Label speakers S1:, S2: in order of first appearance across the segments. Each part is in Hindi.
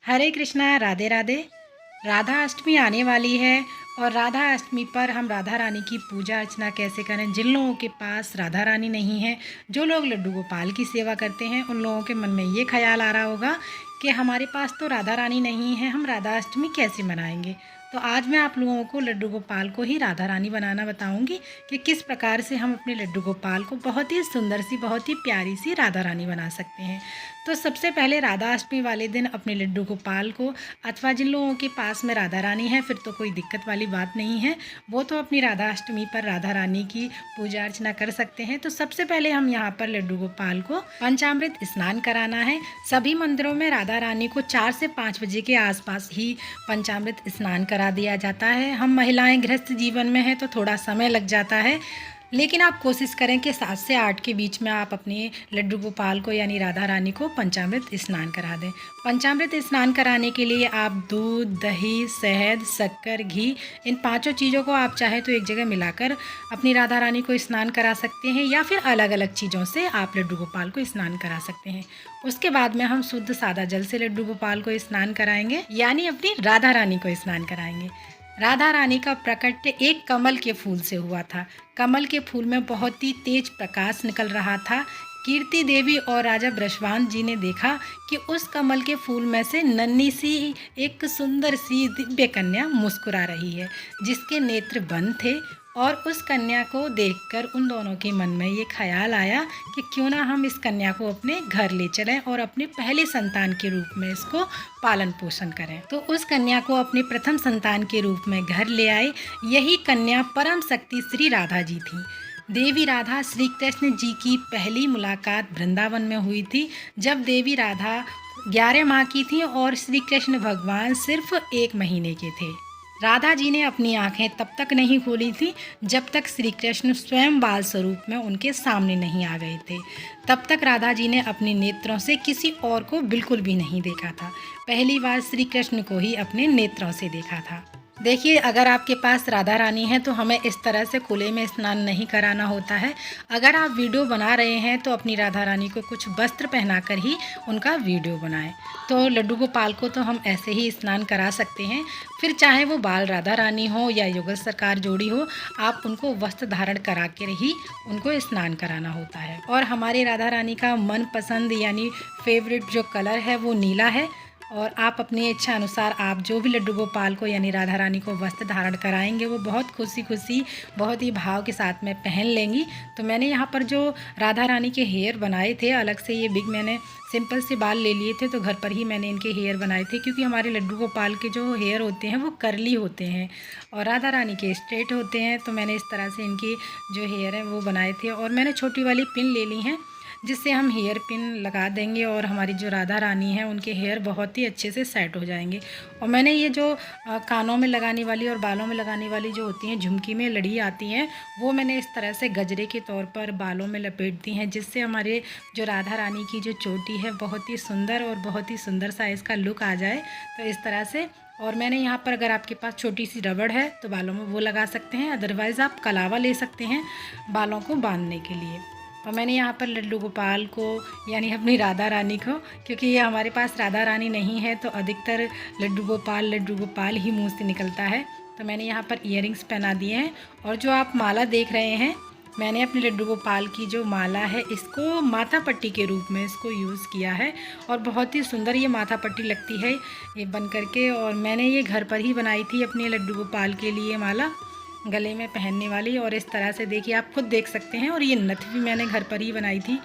S1: हरे कृष्णा, राधे राधे। राधा अष्टमी आने वाली है और राधा अष्टमी पर हम राधा रानी की पूजा अर्चना कैसे करें। जिन लोगों के पास राधा रानी नहीं है, जो लोग लड्डू गोपाल की सेवा करते हैं, उन लोगों के मन में ये ख्याल आ रहा होगा कि हमारे पास तो राधा रानी नहीं है, हम राधा अष्टमी कैसे मनाएंगे। तो आज मैं आप लोगों को लड्डू गोपाल को ही राधा रानी बनाना बताऊंगी कि किस प्रकार से हम अपने लड्डू गोपाल को बहुत ही सुंदर सी, बहुत ही प्यारी सी राधा रानी बना सकते हैं। तो सबसे पहले राधा अष्टमी वाले दिन अपने लड्डू गोपाल को, अथवा जिन लोगों के पास में राधा रानी है फिर तो कोई दिक्कत वाली बात नहीं है, वो तो अपनी राधा अष्टमी पर राधा रानी की पूजा अर्चना कर सकते हैं। तो सबसे पहले हम यहाँ पर लड्डू गोपाल को पंचामृत स्नान कराना है। सभी मंदिरों में राधा रानी को 4 से 5 बजे के आसपास ही पंचामृत स्नान करा दिया जाता है। हम महिलाएं गृहस्थ जीवन में हैं तो थोड़ा समय लग जाता है, लेकिन आप कोशिश करें कि 7 से 8 के बीच में आप अपने लड्डू गोपाल को यानी राधा रानी को पंचामृत स्नान करा दें। पंचामृत स्नान कराने के लिए आप दूध, दही, शहद, शक्कर, घी, इन 5 चीज़ों को आप चाहे तो एक जगह मिलाकर अपनी राधा रानी को स्नान करा सकते हैं, या फिर अलग अलग चीज़ों से आप लड्डू गोपाल को स्नान करा सकते हैं। उसके बाद में हम शुद्ध सादा जल से लड्डू गोपाल को स्नान कराएंगे, यानी अपनी राधा रानी को स्नान कराएंगे। राधा रानी का प्रकट एक कमल के फूल से हुआ था। कमल के फूल में बहुत ही तेज प्रकाश निकल रहा था। कीर्ति देवी और राजा बृषभानु जी ने देखा कि उस कमल के फूल में से नन्ही सी एक सुंदर सी दिव्य कन्या मुस्कुरा रही है, जिसके नेत्र बंद थे। और उस कन्या को देखकर उन दोनों के मन में ये ख्याल आया कि क्यों ना हम इस कन्या को अपने घर ले चलें और अपने पहले संतान के रूप में इसको पालन पोषण करें। तो उस कन्या को अपने प्रथम संतान के रूप में घर ले आए। यही कन्या परम शक्ति श्री राधा जी थी। देवी राधा श्री कृष्ण जी की पहली मुलाकात वृंदावन में हुई थी, जब देवी राधा 11 माह की थी और श्री कृष्ण भगवान सिर्फ 1 महीने के थे। राधा जी ने अपनी आंखें तब तक नहीं खोली थी जब तक श्री कृष्ण स्वयं बाल स्वरूप में उनके सामने नहीं आ गए थे। तब तक राधा जी ने अपने नेत्रों से किसी और को बिल्कुल भी नहीं देखा था। पहली बार श्री कृष्ण को ही अपने नेत्रों से देखा था। देखिए, अगर आपके पास राधा रानी है तो हमें इस तरह से खुले में स्नान नहीं कराना होता है। अगर आप वीडियो बना रहे हैं तो अपनी राधा रानी को कुछ वस्त्र पहनाकर ही उनका वीडियो बनाएं। तो लड्डू गोपाल को तो हम ऐसे ही स्नान करा सकते हैं। फिर चाहे वो बाल राधा रानी हो या युगल सरकार जोड़ी हो, आप उनको वस्त्र धारण करा कर ही उनको स्नान कराना होता है। और हमारी राधा रानी का मनपसंद यानी फेवरेट जो कलर है वो नीला है। और आप अपनी इच्छा अनुसार आप जो भी लड्डू गोपाल को यानी राधा रानी को वस्त्र धारण कराएंगे वो बहुत खुशी खुशी, बहुत ही भाव के साथ में पहन लेंगी। तो मैंने यहाँ पर जो राधा रानी के हेयर बनाए थे, अलग से ये बिग मैंने सिंपल से बाल ले लिए थे, तो घर पर ही मैंने इनके हेयर बनाए थे, क्योंकि हमारे लड्डू गोपाल के जो हेयर होते हैं वो करली होते हैं और राधा रानी के स्ट्रेट होते हैं। तो मैंने इस तरह से इनकी जो हेयर है वो बनाए थे। और मैंने छोटी वाली पिन ले ली हैं, जिससे हम हेयर पिन लगा देंगे और हमारी जो राधा रानी है उनके हेयर बहुत ही अच्छे से सेट हो जाएंगे। और मैंने ये जो कानों में लगाने वाली और बालों में लगाने वाली जो होती हैं झुमकी में लड़ी आती हैं, वो मैंने इस तरह से गजरे के तौर पर बालों में लपेट दी हैं, जिससे हमारे जो राधा रानी की जो चोटी है बहुत ही सुंदर और बहुत ही सुंदर सा इसका लुक आ जाए। तो इस तरह से। और मैंने यहाँ पर, अगर आपके पास छोटी सी रबड़ है तो बालों में वो लगा सकते हैं, अदरवाइज़ आप कलावा ले सकते हैं बालों को बांधने के लिए। और मैंने यहाँ पर लड्डू गोपाल को यानी अपनी राधा रानी को, क्योंकि ये हमारे पास राधा रानी नहीं है तो अधिकतर लड्डू गोपाल ही मुंह से निकलता है, तो मैंने यहाँ पर इयररिंग्स पहना दिए हैं। और जो आप माला देख रहे हैं, मैंने अपने लड्डू गोपाल की जो माला है इसको माथा पट्टी के रूप में इसको यूज़ किया है और बहुत ही सुंदर ये माथा पट्टी लगती है ये बन करके। और मैंने ये घर पर ही बनाई थी अपने लड्डू गोपाल के लिए माला, गले में पहनने वाली। और इस तरह से देखिए, आप खुद देख सकते हैं। और ये नथ भी मैंने घर पर ही बनाई थी,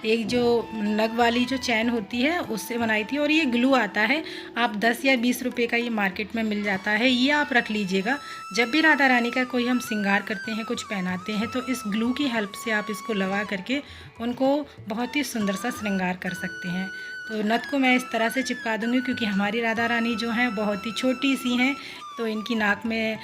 S1: एक जो नग वाली जो चैन होती है उससे बनाई थी। और ये ग्लू आता है, आप 10 या 20 रुपए का ये मार्केट में मिल जाता है, ये आप रख लीजिएगा। जब भी राधा रानी का कोई हम श्रृंगार करते हैं, कुछ पहनाते हैं, तो इस ग्लू की हेल्प से आप इसको लगा करके उनको बहुत ही सुंदर सा श्रृंगार कर सकते हैं। तो नथ को मैं इस तरह से चिपका दूँगी, क्योंकि हमारी राधा रानी जो हैं बहुत ही छोटी सी हैं, तो इनकी नाक में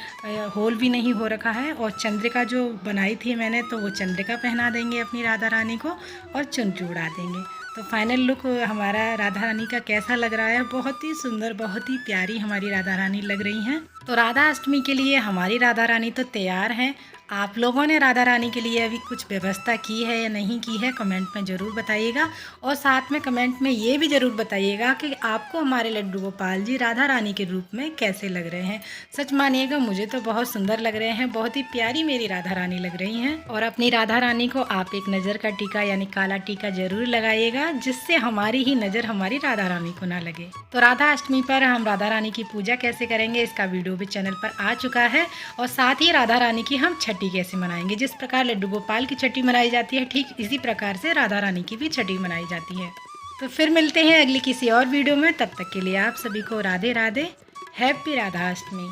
S1: होल भी नहीं हो रखा है। और चंद्रिका जो बनाई थी मैंने, तो वो चंद्रिका पहना देंगे अपनी राधा रानी को और चुनरी उड़ा देंगे। तो फाइनल लुक हमारा राधा रानी का कैसा लग रहा है? बहुत ही सुंदर, बहुत ही प्यारी हमारी राधा रानी लग रही हैं। तो राधा अष्टमी के लिए हमारी राधा रानी तो तैयार हैं। आप लोगों ने राधा रानी के लिए अभी कुछ व्यवस्था की है या नहीं की है, कमेंट में ज़रूर बताइएगा। और साथ में कमेंट में ये भी ज़रूर बताइएगा कि आपको हमारे लड्डू गोपाल जी राधा रानी के रूप में कैसे लग रहे हैं। सच मानिएगा, मुझे तो बहुत सुंदर लग रहे हैं, बहुत ही प्यारी मेरी राधा रानी लग रही हैं। और अपनी राधा रानी को आप एक नज़र का टीका यानी काला टीका ज़रूर लगाइएगा, जिससे हमारी ही नज़र हमारी राधा रानी को ना लगे। तो राधा अष्टमी पर हम राधा रानी की पूजा कैसे करेंगे, इसका वीडियो भी चैनल पर आ चुका है। और साथ ही राधा रानी की हम छठी कैसे मनाएंगे, जिस प्रकार लड्डू गोपाल की छठी मनाई जाती है, ठीक इसी प्रकार से राधा रानी की भी छठी मनाई जाती है। तो फिर मिलते हैं अगली किसी और वीडियो में। तब तक के लिए आप सभी को राधे राधे, हैप्पी राधा अष्टमी।